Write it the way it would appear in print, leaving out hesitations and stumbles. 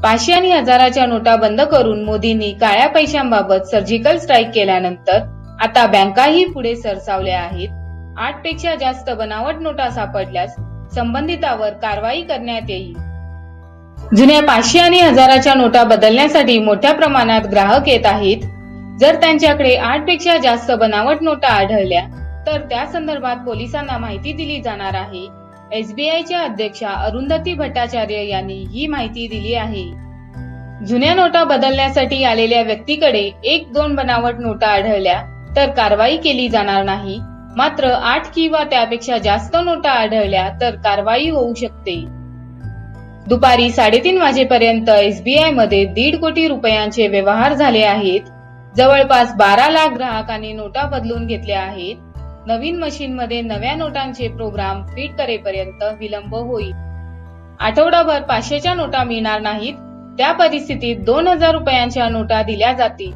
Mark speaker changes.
Speaker 1: 500 आणि हजाराच्या नोटा बंद करून मोदींनी काळ्या पैशांबाबत सर्जिकल स्ट्राईक केल्यानंतर आता बँकाही पुढे सरसावल्या आहेत. 8 पेक्षा जास्त बनावट नोटा सापडल्यास संबंधितावर कारवाई करण्यात येईल. जुन्या 500 आणि हजाराच्या नोटा बदलण्यासाठी मोठ्या प्रमाणात ग्राहक येत आहेत. जर त्यांच्याकडे 8 पेक्षा जास्त बनावट नोटा आढळल्या तर त्या संदर्भात पोलिसांना माहिती दिली जाणार आहे. एसबीआयच्या अध्यक्षा अरुंधती भट्टाचार्य यांनी ही माहिती दिली आहे. जुन्या नोटा बदलण्यासाठी आलेल्या व्यक्तीकडे 1-2 बनावट नोटा आढळल्या तर कारवाई केली जाणार नाही. मात्र 8 किंवा त्यापेक्षा जास्त नोटा आढळल्या तर कारवाई होऊ शकते. दुपारी 3:30 वाजेपर्यंत एसबीआय मध्ये 1.5 कोटी रुपयांचे व्यवहार झाले आहेत. जवळपास 12 लाख ग्राहकांनी नोटा बदलून घेतल्या आहेत. नवीन मशीनमध्ये नव्या नोटांचे प्रोग्राम फिट करेपर्यंत विलंब होईल. आठवडाभर 500च्या नोटा मिळणार नाहीत. त्या परिस्थितीत 2000 रुपयांच्या नोटा दिल्या जातील.